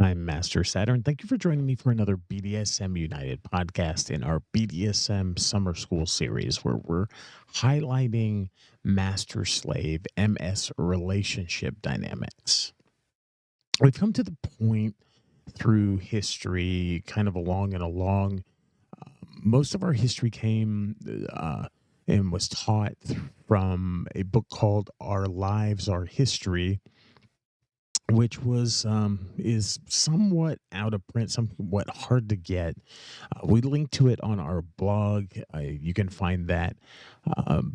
I'm Master Saturn. Thank you for joining me for another BDSM United podcast in our BDSM Summer School series, where we're highlighting master slave MS relationship dynamics. We've come to the point through history, kind of along and along. Most of our history came and was taught from a book called Our Lives, Our History, which was is somewhat out of print, somewhat hard to get. We link to it on our blog. You can find that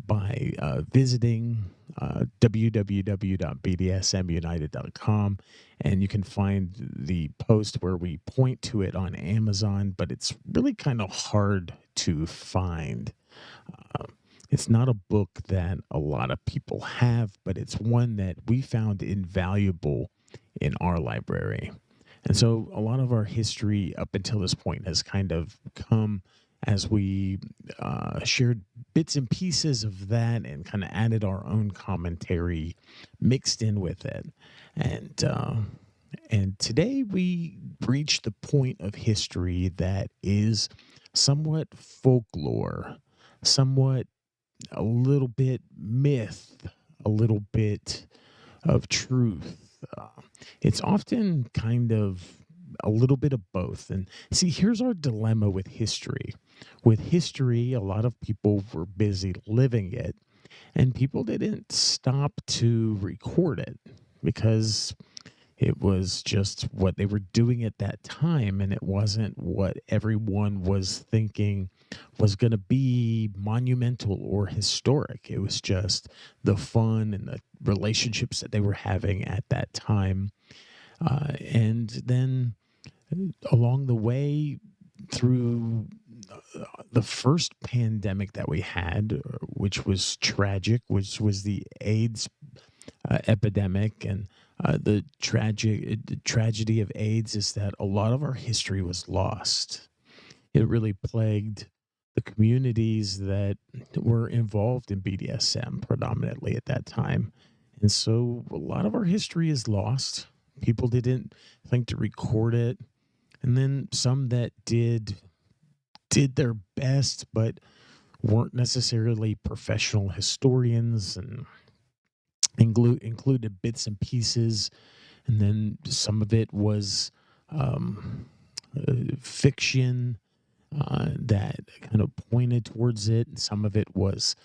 by visiting www.bdsmunited.com, and you can find the post where we point to it on Amazon, but it's really kind of hard to find. Uh, it's not a book that a lot of people have, but it's one that we found invaluable in our library. And so a lot of our history up until this point has kind of come as we shared bits and pieces of that and kind of added our own commentary mixed in with it. And today we reach the point of history that is somewhat folklore, somewhat a little bit myth, a little bit of truth. It's often kind of a little bit of both. And see, here's our dilemma with history. With history, a lot of people were busy living it, and people didn't stop to record it because it was just what they were doing at that time, and it wasn't what everyone was thinking was going to be monumental or historic. It was just the fun and the relationships that they were having at that time. And then along the way, through the first pandemic that we had, which was tragic, which was the AIDS epidemic, and the tragedy of AIDS is that a lot of our history was lost. It really plagued the communities that were involved in BDSM predominantly at that time. And so a lot of our history is lost. People didn't think to record it. And then some that did their best, but weren't necessarily professional historians and included bits and pieces. And then some of it was fiction that kind of pointed towards it. Some of it was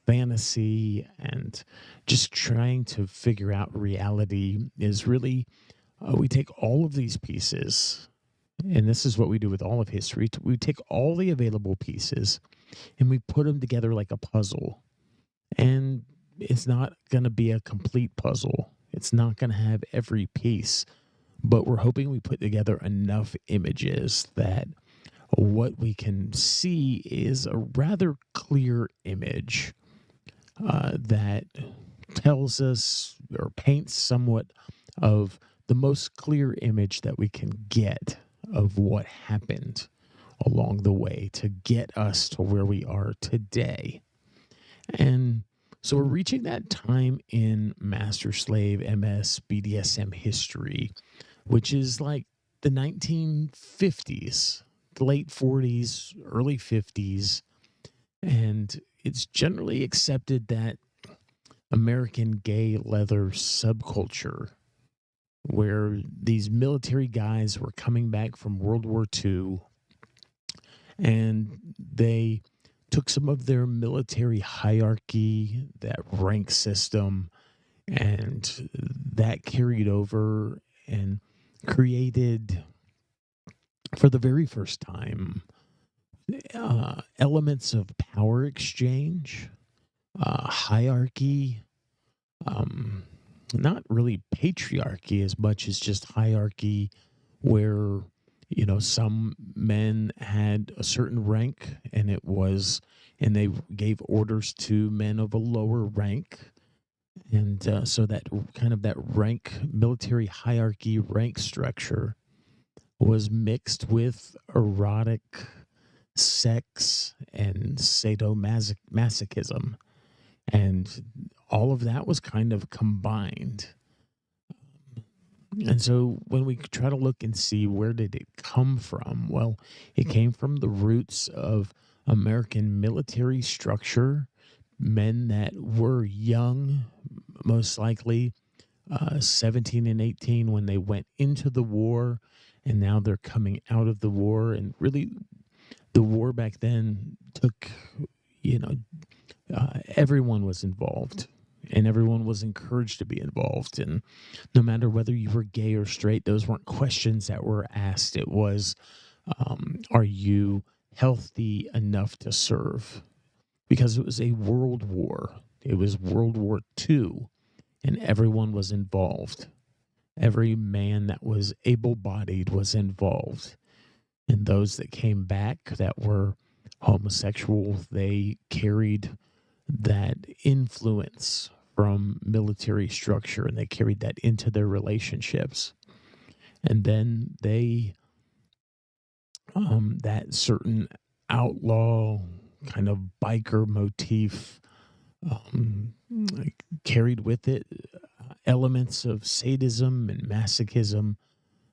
fantasy, and just trying to figure out reality is really, we take all of these pieces, and this is what we do with all of history. We take all the available pieces and we put them together like a puzzle. And it's not going to be a complete puzzle. It's not going to have every piece, but we're hoping we put together enough images that what we can see is a rather clear image that tells us or paints somewhat of the most clear image that we can get of what happened along the way to get us to where we are today. And so we're reaching that time in Master Slave MS BDSM history, which is like the 1950s, the late 40s, early 50s. And it's generally accepted that American gay leather subculture, where these military guys were coming back from World War II, and they took some of their military hierarchy, that rank system, and that carried over and created, for the very first time, elements of power exchange, hierarchy, not really patriarchy as much as just hierarchy, where some men had a certain rank, and they gave orders to men of a lower rank. And so that kind of that rank, military hierarchy rank structure was mixed with erotic sex and sadomasochism. And all of that was kind of combined. And so when we try to look and see where did it come from, well, it came from the roots of American military structure, men that were young, most likely 17 and 18 when they went into the war, and now they're coming out of the war. And really, the war back then took, you know, everyone was involved and everyone was encouraged to be involved. And no matter whether you were gay or straight, those weren't questions that were asked. It was, are you healthy enough to serve? Because it was a world war. It was World War II, and everyone was involved. Every man that was able bodied was involved. And those that came back that were homosexual, they carried that influence from military structure and they carried that into their relationships. And then they, that certain outlaw kind of biker motif, carried with it elements of sadism and masochism.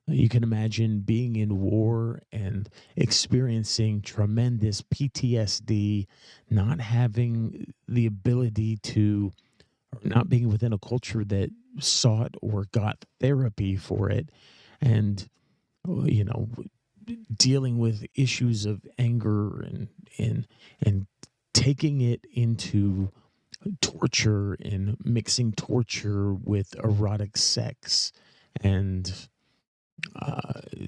You can imagine being in war and experiencing tremendous PTSD, not having the ability to, or not being within a culture that sought or got therapy for it, and you know, dealing with issues of anger and taking it into torture and mixing torture with erotic sex and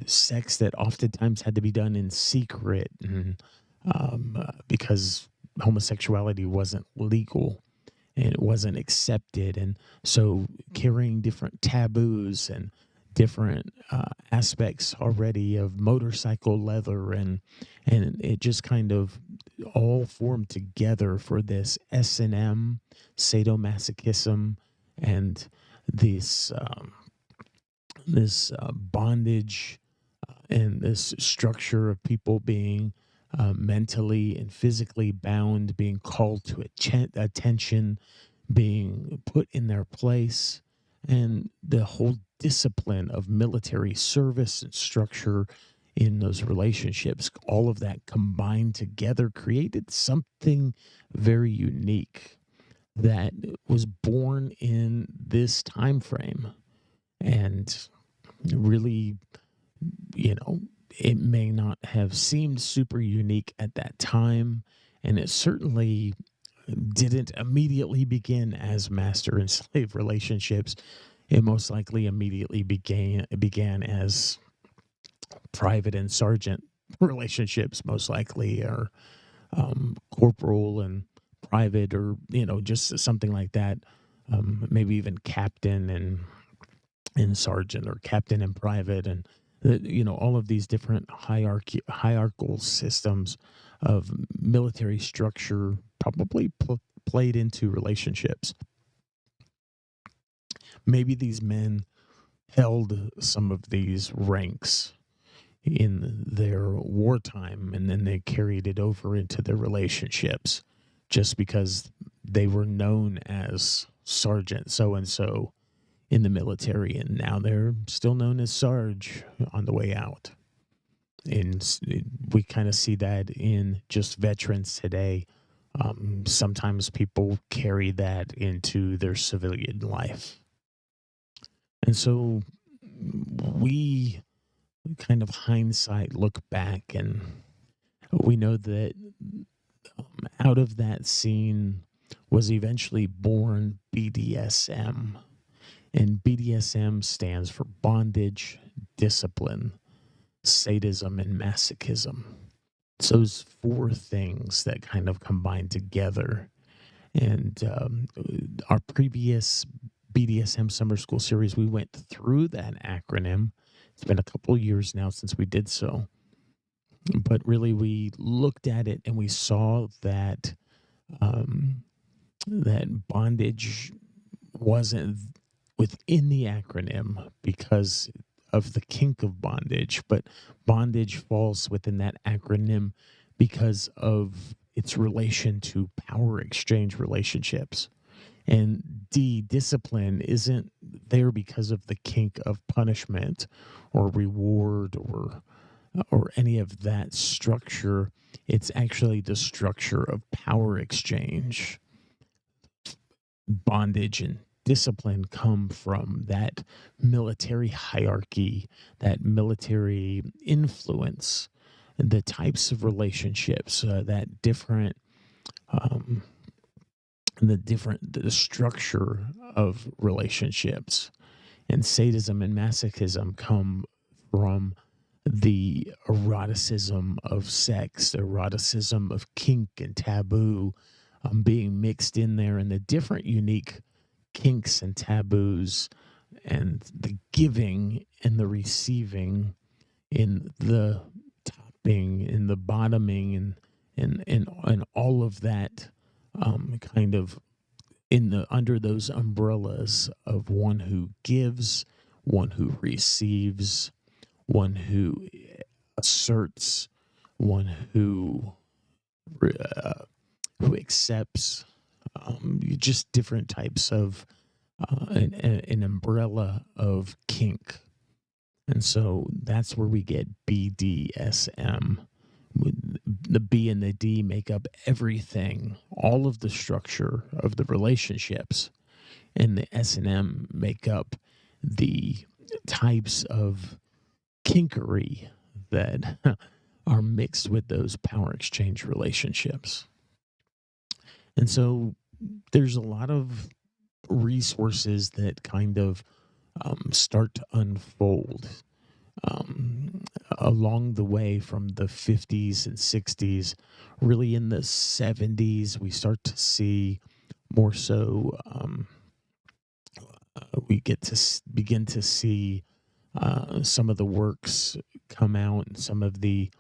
sex that oftentimes had to be done in secret and because homosexuality wasn't legal and it wasn't accepted. And so carrying different taboos and different aspects already of motorcycle leather and it just kind of all formed together for this S&M, sadomasochism, and this bondage and this structure of people being mentally and physically bound, being called to attention, being put in their place, and the whole discipline of military service and structure in those relationships, all of that combined together created something very unique that was born in this time frame. And really, it may not have seemed super unique at that time, and it certainly didn't immediately begin as master and slave relationships. It most likely immediately began as private and sergeant relationships, most likely, or corporal and private, or just something like that. Maybe even captain and sergeant, or captain and private, and all of these different hierarchical systems of military structure probably played into relationships. Maybe these men held some of these ranks in their wartime and then they carried it over into their relationships just because they were known as sergeant so and so in the military, and now they're still known as Sarge on the way out. And we kind of see that in just veterans today. Sometimes people carry that into their civilian life. And so we kind of hindsight look back and we know that out of that scene was eventually born BDSM. And BDSM stands for bondage, discipline, sadism, and masochism. It's those four things that kind of combine together. And our previous BDSM Summer School series, we went through that acronym. It's been a couple of years now since we did so. But really, we looked at it and we saw that that bondage wasn't within the acronym because of the kink of bondage, but bondage falls within that acronym because of its relation to power exchange relationships. And discipline isn't there because of the kink of punishment or reward or any of that structure. It's actually the structure of power exchange. Bondage and discipline come from that military hierarchy, that military influence, and the types of relationships, that different, um, the structure of relationships. And sadism and masochism come from the eroticism of sex, the eroticism of kink and taboo, being mixed in there, and the different unique kinks and taboos, and the giving and the receiving, in the topping, in the bottoming, and all of that, kind of in the under those umbrellas of one who gives, one who receives, one who asserts, one uh, who accepts, just different types of, an umbrella of kink. And so that's where we get BDSM. The B and the D make up everything, all of the structure of the relationships, and the S and M make up the types of kinkery that are mixed with those power exchange relationships. And so there's a lot of resources that kind of, start to unfold, um, along the way from the 50s and 60s. Really, in the 70s, we start to see more so. We get to begin to see, some of the works come out, and some of the,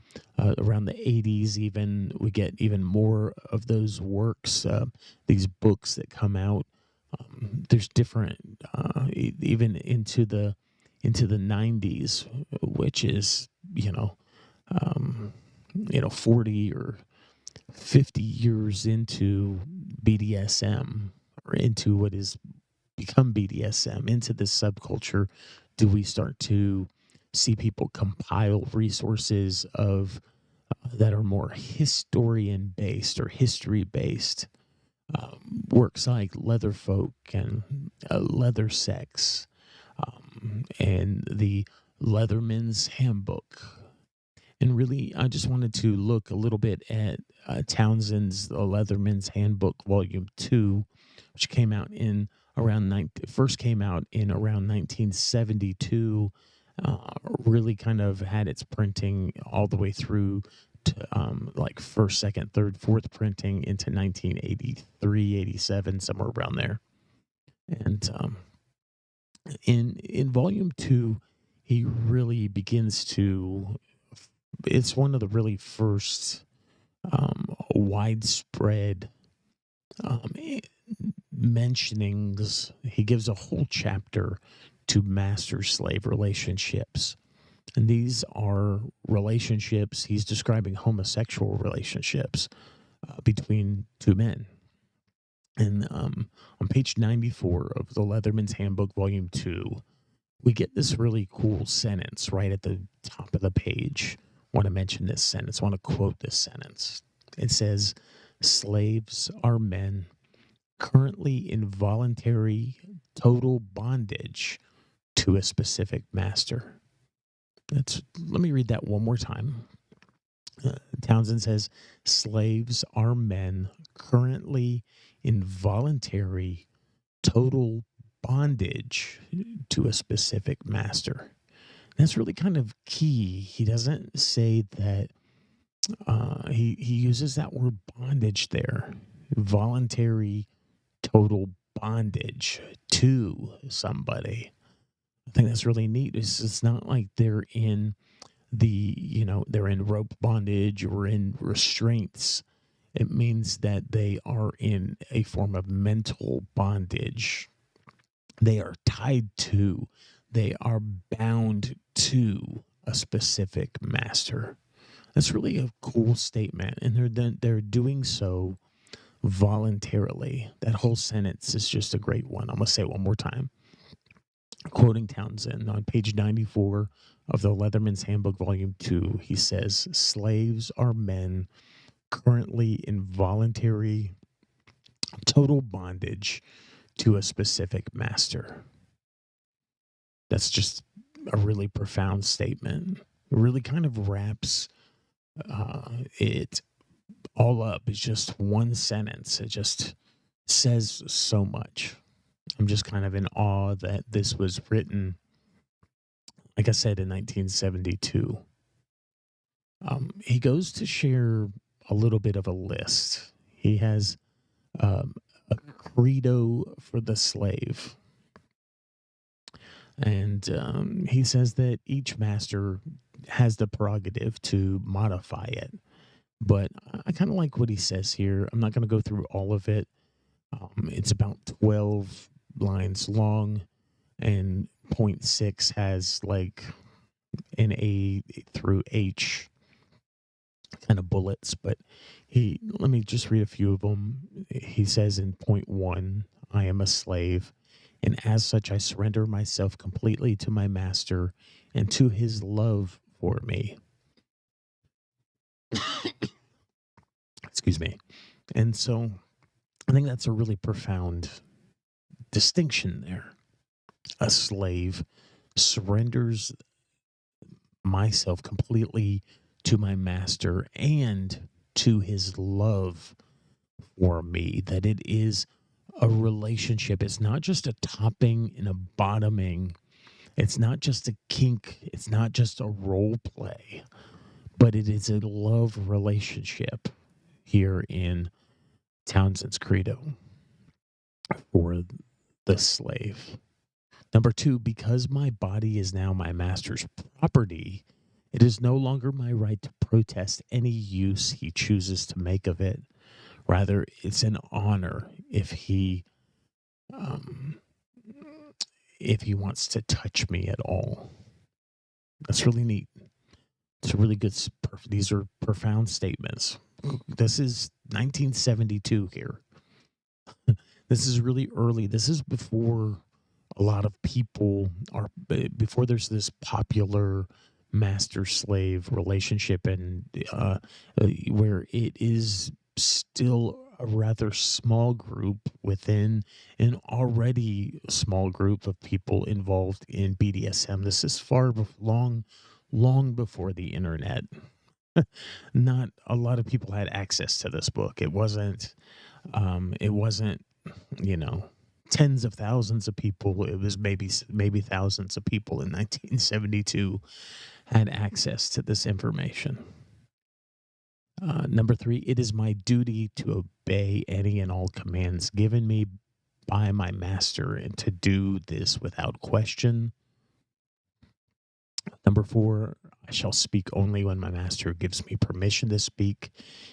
around the 80s, even we get even more of those works, these books that come out. There's different, even into the 90s, which is, 40 or 50 years into BDSM, or into what is become BDSM, into this subculture. Do we start to see people compile resources of, that are more historian based or history based, works like Leatherfolk and, Leather Sex, and the Leatherman's Handbook. And really, I just wanted to look a little bit at, Townsend's The Leatherman's Handbook, Volume 2, which came out in first came out in around 1972. Really kind of had its printing all the way through to, like first, second, third, fourth printing into 1983, 87, somewhere around there. And, in Volume 2, he really begins to, it's one of the really first, widespread, um, eh, mentionings. He gives a whole chapter to master slave relationships. And these are relationships, he's describing homosexual relationships, between two men. And, on page 94 of the Leatherman's Handbook, Volume 2, we get this really cool sentence right at the top of the page. I want to mention this sentence. I want to quote this sentence. It says, "Slaves are men currently in voluntary total bondage to a specific master." Let me read that one more time. Townsend says, "Slaves are men currently in voluntary total bondage to a specific master." That's really kind of key. He doesn't say that, he uses that word bondage there. Voluntary total bondage to somebody. I think that's really neat. It's not like they're in they're in rope bondage or in restraints. It means that they are in a form of mental bondage. They are tied to, they are bound to a specific master. That's really a cool statement, and they're doing so voluntarily. That whole sentence is just a great one. I'm gonna say it one more time. Quoting Townsend on page 94 of the Leatherman's Handbook, Volume 2, he says, slaves are men currently in voluntary total bondage to a specific master. That's just a really profound statement. It really kind of wraps it all up. It's just one sentence. It just says so much. I'm just kind of in awe that this was written, like I said, in 1972. He goes to share a little bit of a list. He has a credo for the slave. And he says that each master has the prerogative to modify it. But I kind of like what he says here. I'm not going to go through all of it. It's about 12 lines long, and point 6 has like an A through H kind of bullets. But let me just read a few of them. He says in point 1, I am a slave, and as such I surrender myself completely to my master and to his love for me. Excuse me. And so I think that's a really profound distinction there. A slave surrenders myself completely to my master and to his love for me, that it is a relationship. It's not just a topping and a bottoming. It's not just a kink. It's not just a role play, but it is a love relationship here in Townsend's credo for the slave. Number 2, because my body is now my master's property, it is no longer my right to protest any use he chooses to make of it. Rather, it's an honor um, if he wants to touch me at all. That's really neat. It's a really good. These are profound statements. This is 1972 here. This is really early. This is before a lot of people are, before there's this popular master slave relationship, and where it is still a rather small group within an already small group of people involved in BDSM. This is long before the internet. Not a lot of people had access to this book. It wasn't, you know, tens of thousands of people. It was maybe thousands of people in 1972 had access to this information. Number 3, it is my duty to obey any and all commands given me by my master and to do this without question. Number 4, I shall speak only when my master gives me permission to speak,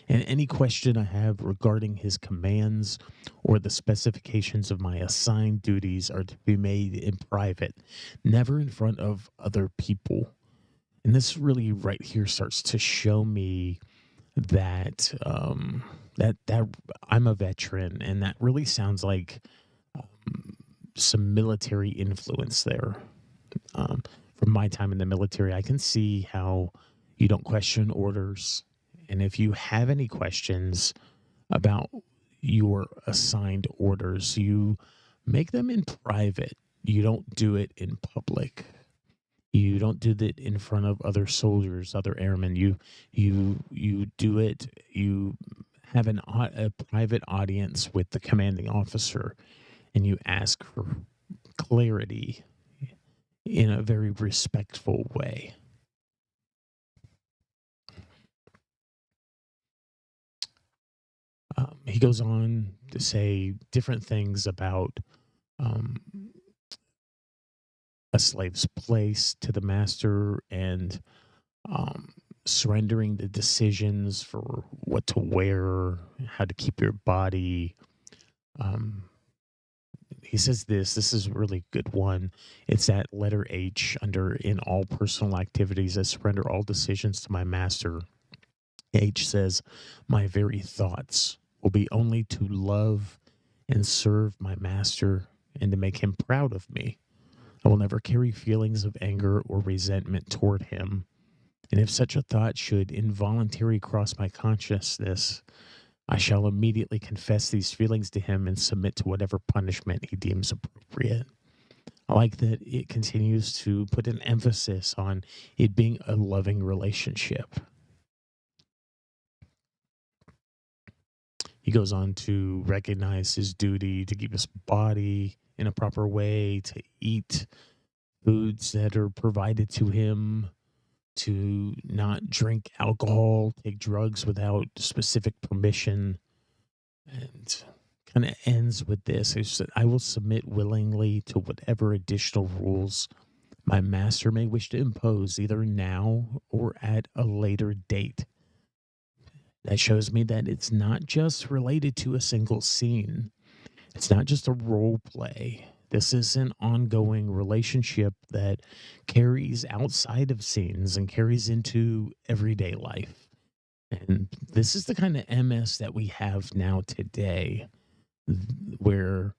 and any question I have regarding his commands or the specifications of my assigned duties are to be made in private, never in front of other people. And this really right here starts to show me that that I'm a veteran, and that really sounds like some military influence there. From my time in the military, I can see how you don't question orders. And if you have any questions about your assigned orders, you make them in private. You don't do it in public. You don't do that in front of other soldiers, other airmen. You do it. You have a private audience with the commanding officer, and you ask for clarity in a very respectful way. He goes on to say different things about um, a slave's place to the master and um, surrendering the decisions for what to wear, how to keep your body. Um, he says this is a really good one. It's that letter H under in all personal activities. I surrender all decisions to my master. H says, my very thoughts will be only to love and serve my master and to make him proud of me. I will never carry feelings of anger or resentment toward him. And if such a thought should involuntarily cross my consciousness, I shall immediately confess these feelings to him and submit to whatever punishment he deems appropriate. I like that it continues to put an emphasis on it being a loving relationship. He goes on to recognize his duty to keep his body in a proper way, to eat foods that are provided to him, to not drink alcohol, take drugs without specific permission, and kind of ends with this. He said, I will submit willingly to whatever additional rules my master may wish to impose, either now or at a later date. That shows me that it's not just related to a single scene. It's not just a role play. This is an ongoing relationship that carries outside of scenes and carries into everyday life. And this is the kind of MS that we have now today, where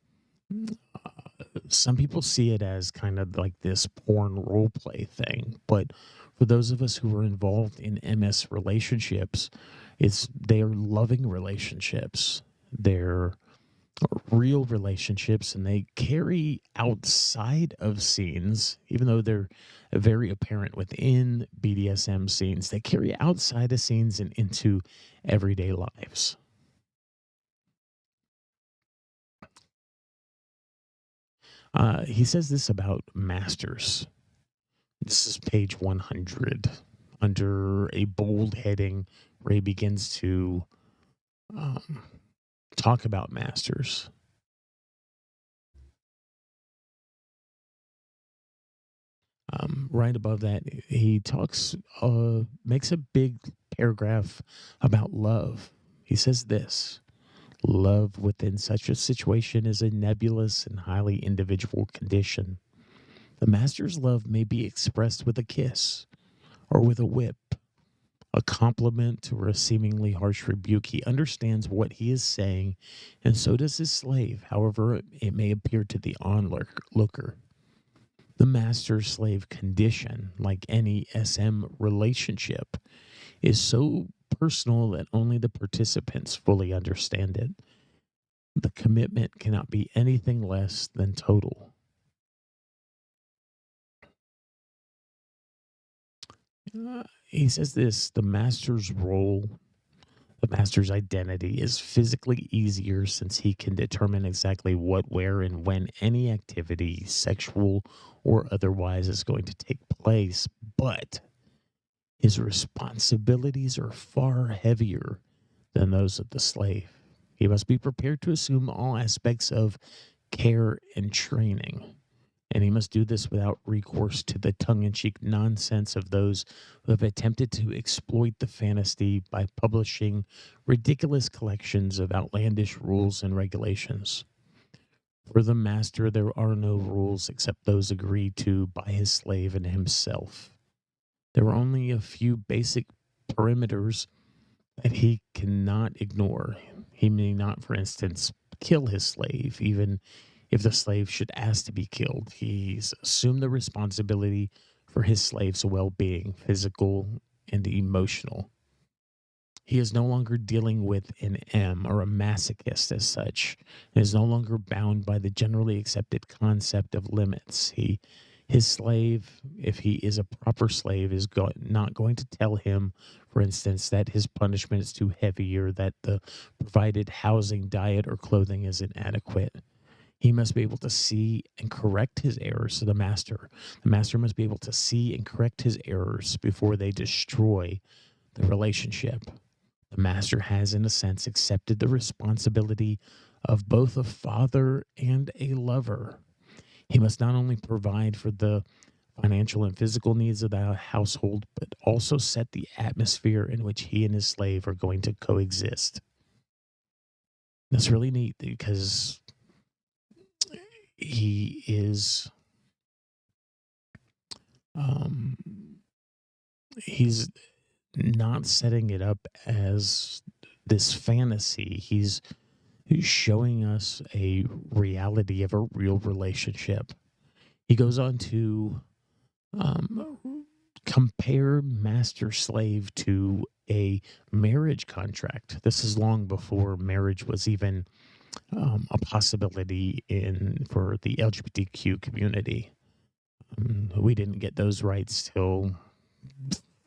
some people see it as kind of like this porn role play thing. But for those of us who are involved in MS relationships, they are loving relationships. They're real relationships, and they carry outside of scenes, even though they're very apparent within BDSM scenes. They carry outside of scenes and into everyday lives. He says this about masters. This is page 100 under a bold heading where he begins to um, talk about masters. Right above that, he makes a big paragraph about love. He says this: love within such a situation is a nebulous and highly individual condition. The master's love may be expressed with a kiss or with a whip, a compliment or a seemingly harsh rebuke. He understands what he is saying, and so does his slave, however it may appear to the onlooker. The master slave condition, like any SM relationship, is so personal that only the participants fully understand it. The commitment cannot be anything less than total. He says this: the master's role, the master's identity is physically easier since he can determine exactly what, where, and when any activity, sexual or otherwise, is going to take place. But his responsibilities are far heavier than those of the slave. He must be prepared to assume all aspects of care and training. And he must do this without recourse to the tongue in cheek nonsense of those who have attempted to exploit the fantasy by publishing ridiculous collections of outlandish rules and regulations. For the master, there are no rules except those agreed to by his slave and himself. There are only a few basic perimeters that he cannot ignore. He may not, for instance, kill his slave, even if the slave should ask to be killed. He's assumed the responsibility for his slave's well being, physical and emotional. He is no longer dealing with an M or a masochist as such, and is no longer bound by the generally accepted concept of limits. His slave, if he is a proper slave, is not going to tell him, for instance, that his punishment is too heavy or that the provided housing, diet, or clothing is inadequate. He must be able to see and correct his errors to the master. The master must be able to see and correct his errors before they destroy the relationship. The master has, in a sense, accepted the responsibility of both a father and a lover. He must not only provide for the financial and physical needs of the household, but also set the atmosphere in which he and his slave are going to coexist. That's really neat because he is um, he's not setting it up as this fantasy. He's showing us a reality of a real relationship. He goes on to compare master slave to a marriage contract. This is long before marriage was even a possibility for the LGBTQ community. We didn't get those rights till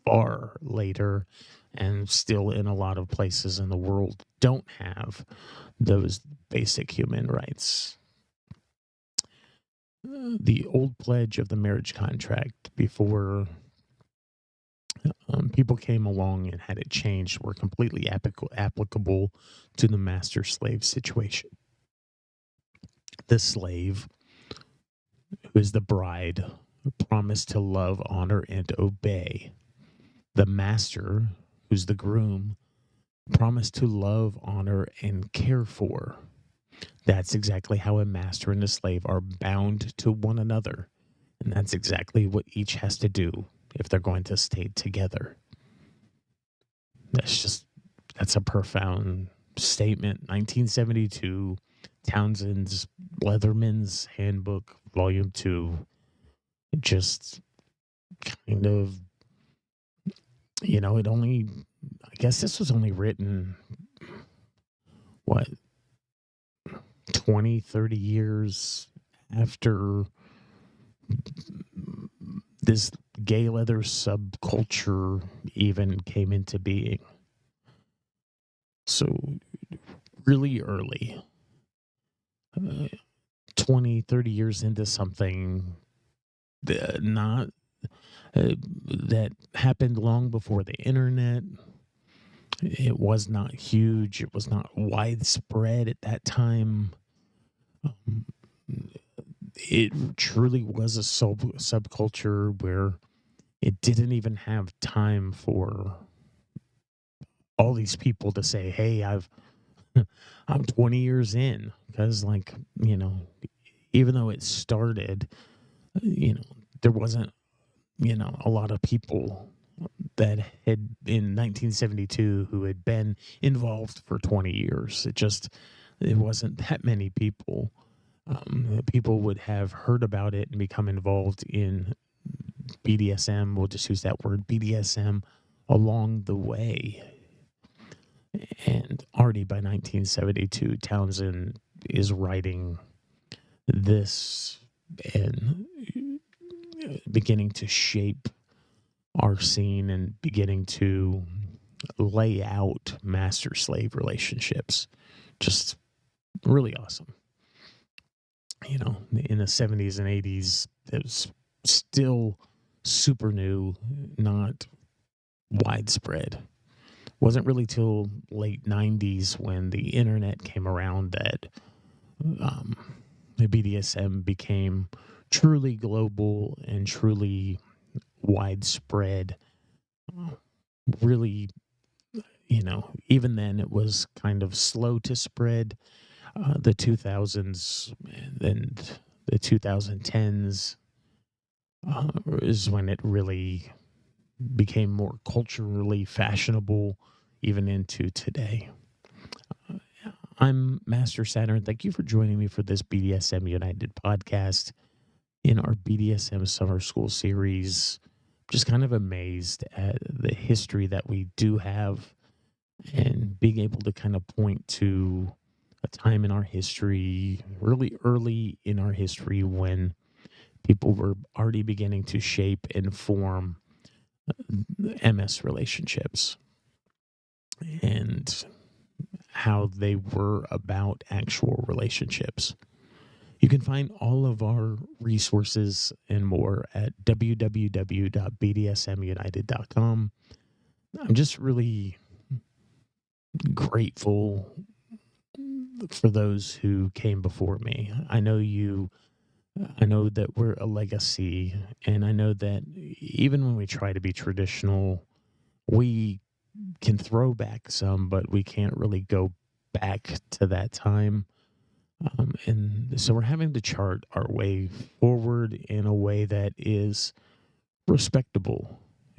far later, and still in a lot of places in the world don't have those basic human rights. The old pledge of the marriage contract before people came along and had it changed were completely applicable to the master slave situation. The slave, who is the bride, promised to love, honor, and obey. The master, who's the groom, promised to love, honor, and care for. That's exactly how a master and a slave are bound to one another. And that's exactly what each has to do if they're going to stay together. That's a profound statement. 1972, Townsend's Leatherman's Handbook, Volume 2, just kind of, I guess this was only written, what, 20, 30 years after this gay leather subculture even came into being. So really early, 20, 30 years into something that happened long before the internet. It was not huge. It was not widespread at that time. It truly was a subculture where it didn't even have time for all these people to say, "Hey, I'm 20 years in," because, even though it started, there wasn't, a lot of people that had in 1972 who had been involved for 20 years. It wasn't that many people. People would have heard about it and become involved in BDSM. We'll just use that word, BDSM, along the way. And already by 1972, Townsend is writing this and beginning to shape our scene and beginning to lay out master-slave relationships. Just really awesome. In the 70s and 80s, it was still super new, not widespread. Wasn't really till late 90s when the internet came around that the BDSM became truly global and truly widespread. Really, even then it was kind of slow to spread. The 2000s and the 2010s is when it really became more culturally fashionable, even into today. I'm Master Saturn. Thank you for joining me for this BDSM United podcast in our BDSM Summer School series. Just kind of amazed at the history that we do have and being able to kind of point to a time in our history, really early in our history, when people were already beginning to shape and form MS relationships and how they were about actual relationships. You can find all of our resources and more at www.bdsmunited.com. I'm just really grateful for those who came before me. I know that we're a legacy, and I know that even when we try to be traditional, we can throw back some, but we can't really go back to that time. And so we're having to chart our way forward in a way that is respectable,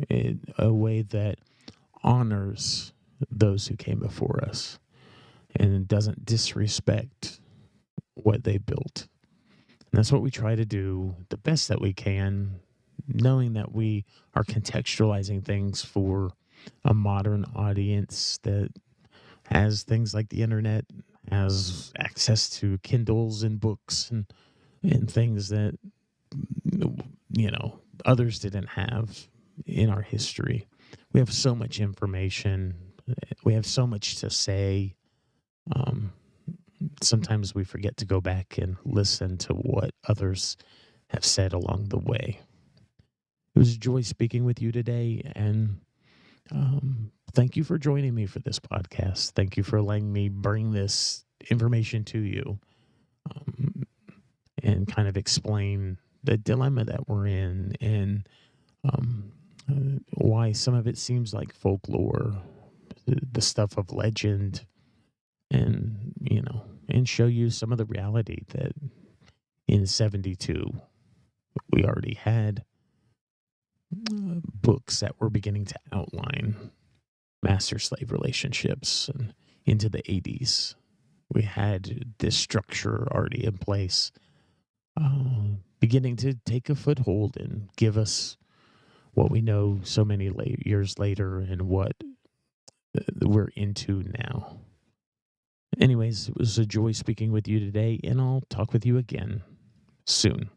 in a way that honors those who came before us and doesn't disrespect what they built. And that's what we try to do the best that we can, knowing that we are contextualizing things for a modern audience that has things like the internet, has access to Kindles and books and things that others didn't have in our history. We have so much information. We have so much to say. Um, Sometimes we forget to go back and listen to what others have said along the way. It was a joy speaking with you today, and thank you for joining me for this podcast. Thank you for letting me bring this information to you, um, and kind of explain the dilemma that we're in, and um, why some of it seems like folklore, the stuff of legend, and and show you some of the reality that in 72 we already had books that were beginning to outline master slave relationships, and into the 80s we had this structure already in place, beginning to take a foothold and give us what we know so many years later, and what we're into now. Anyways, it was a joy speaking with you today, and I'll talk with you again soon.